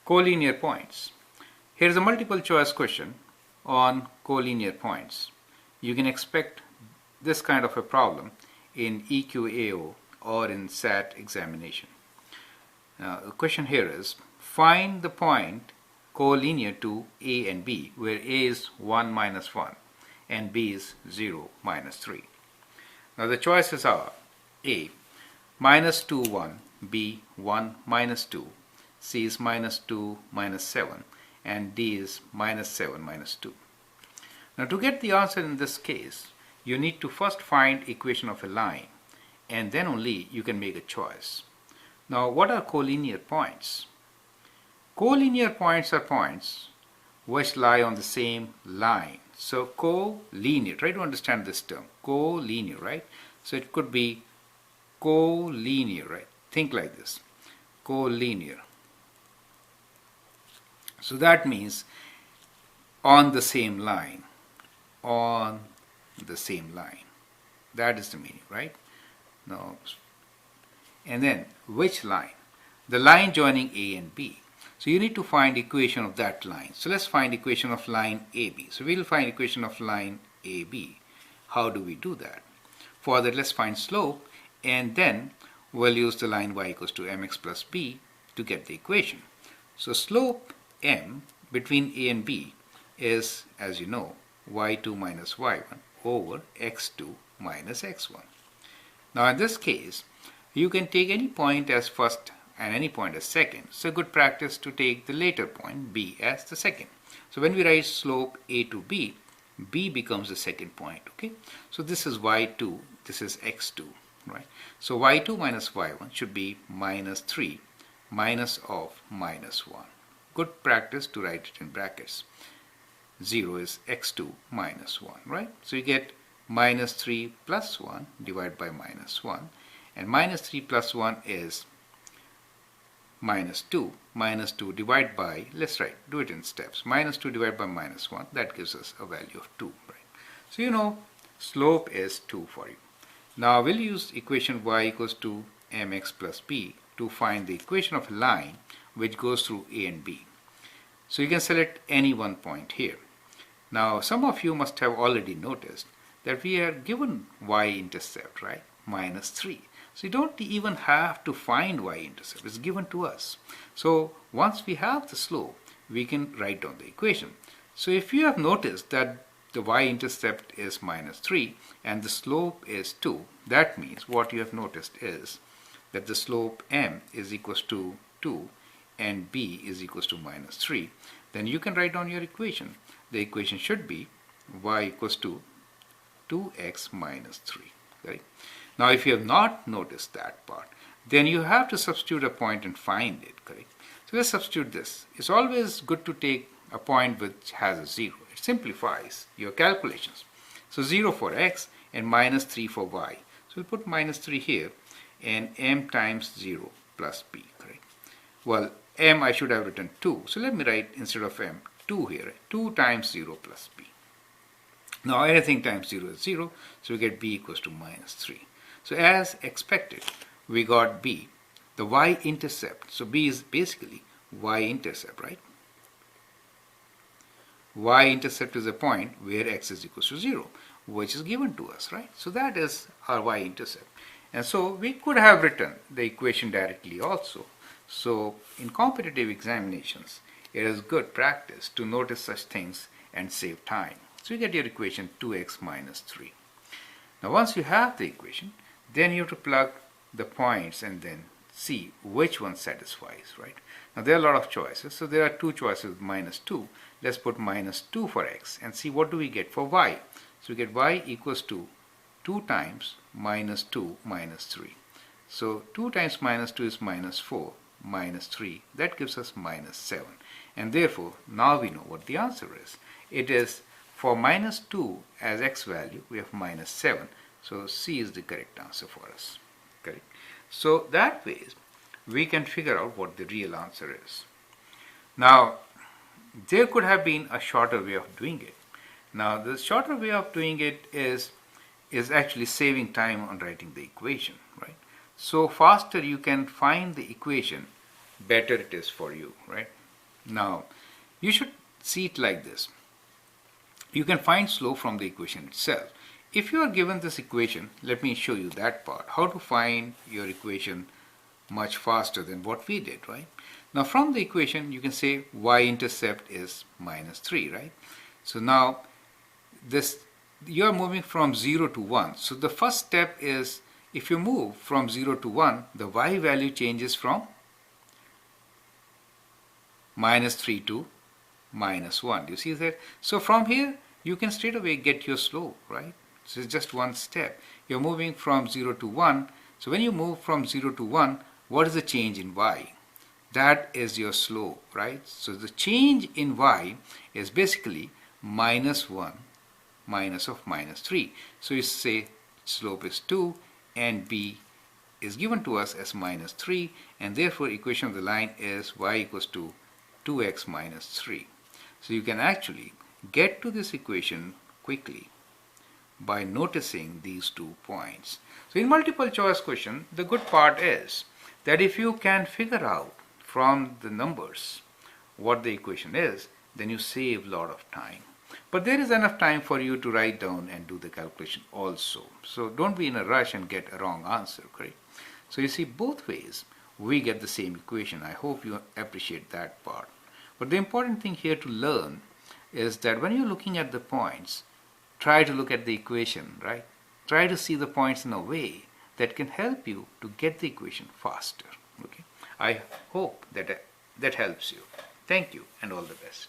Collinear points. Here is a multiple choice question on collinear points. You can expect this kind of a problem in EQAO or in SAT examination. The question here is, find the point collinear to A and B, where A is 1 minus 1 and B is 0 minus 3. Now the choices are A, minus 2, 1, B, 1, minus 2, C is minus 2, minus 7, and D is minus 7, minus 2. Now to get the answer in this case, you need to first find equation of a line, and then only you can make a choice. Now what are collinear points? Collinear points are points which lie on the same line. So collinear, try to understand this term, collinear, right? So it could be collinear, right? Think like this, collinear. So that means on the same line, on the same line. That is the meaning, right? Now, and then which line? The line joining A and B. So you need to find equation of that line. So let's find equation of line AB. So we'll find equation of line AB. How do we do that? For that, let's find slope, and then we'll use the line y equals to mx plus b to get the equation. So slope m between A and B is, as you know, y2 minus y1 over x2 minus x1. Now in this case, you can take any point as first and any point as second. So good practice to take the later point, b, as the second. So when we write slope A to B, B becomes the second point, okay? So this is y2, this is x2, right? So y2 minus y1 should be minus 3 minus of minus 1. Good practice to write it in brackets. 0 is x2 minus 1, right? So you get minus 3 plus 1 divided by minus 1. And minus 3 plus 1 is minus 2. Minus 2 divided by, let's do it in steps. Minus 2 divided by minus 1, that gives us a value of 2, right? So you know slope is 2 for you. Now we'll use equation y equals to mx plus b to find the equation of a line which goes through A and B. So you can select any one point here. Now some of you must have already noticed that we are given y-intercept, right? Minus 3. So you don't even have to find y-intercept. It's given to us. So once we have the slope, we can write down the equation. So if you have noticed that the y-intercept is minus 3 and the slope is 2, that means what you have noticed is that the slope m is equals to 2 and b is equals to minus 3. Then you can write down your equation. The equation should be y equals to 2x minus 3. Right? Now if you have not noticed that part, then you have to substitute a point and find it. Correct? So let's substitute this. It's always good to take a point which has a 0. It simplifies your calculations. So 0 for x and minus 3 for y. So we'll put minus 3 here and m times 0 plus b. Correct? Well, m I should have written 2. So let me write instead of m 2 here. 2 times 0 plus b. Now anything times 0 is 0. So we get b equals to minus 3. So as expected, we got b, the y-intercept. So b is basically y-intercept, right? Y-intercept is a point where x is equal to 0, which is given to us, right? So that is our y-intercept. And so we could have written the equation directly also. So in competitive examinations, it is good practice to notice such things and save time. So you get your equation 2x minus 3. Now once you have the equation, then you have to plug the points and then see which one satisfies, right? Now there are a lot of choices. So there are two choices, minus 2. Let's put minus 2 for x and see what do we get for y. So we get y equals to 2 times minus 2 minus 3. So 2 times minus 2 is minus 4 minus 3. That gives us minus 7. And therefore, now we know what the answer is. It is for minus 2 as x value, we have minus 7. So C is the correct answer for us. Correct. So that way, we can figure out what the real answer is. Now, there could have been a shorter way of doing it. Now, the shorter way of doing it is actually saving time on writing the equation, right? So faster you can find the equation, better it is for you, right? Now, you should see it like this. You can find slope from the equation itself. If you are given this equation, let me show you that part, how to find your equation much faster than what we did, right? Now from the equation, you can say y-intercept is -3, right? So now this, you are moving from 0 to 1. So the first step is, if you move from 0 to 1, the y value changes from -3 to -1. Do you see that? So from here, you can straight away get your slope, right? So it's just one step. You're moving from 0 to 1. So when you move from 0 to 1, what is the change in y? That is your slope, right? So the change in y is basically -1 minus of -3. So you say slope is 2 and b is given to us as -3, and therefore equation of the line is y equals to 2x minus 3. So you can actually get to this equation quickly by noticing these 2 points. So in multiple choice question, the good part is that if you can figure out from the numbers what the equation is, then you save a lot of time. But there is enough time for you to write down and do the calculation also. So don't be in a rush and get a wrong answer, correct? So you see, both ways we get the same equation. I hope you appreciate that part. But the important thing here to learn is that when you're looking at the points, try to look at the equation, right? Try to see the points in a way that can help you to get the equation faster. Okay? I hope that helps you. Thank you and all the best.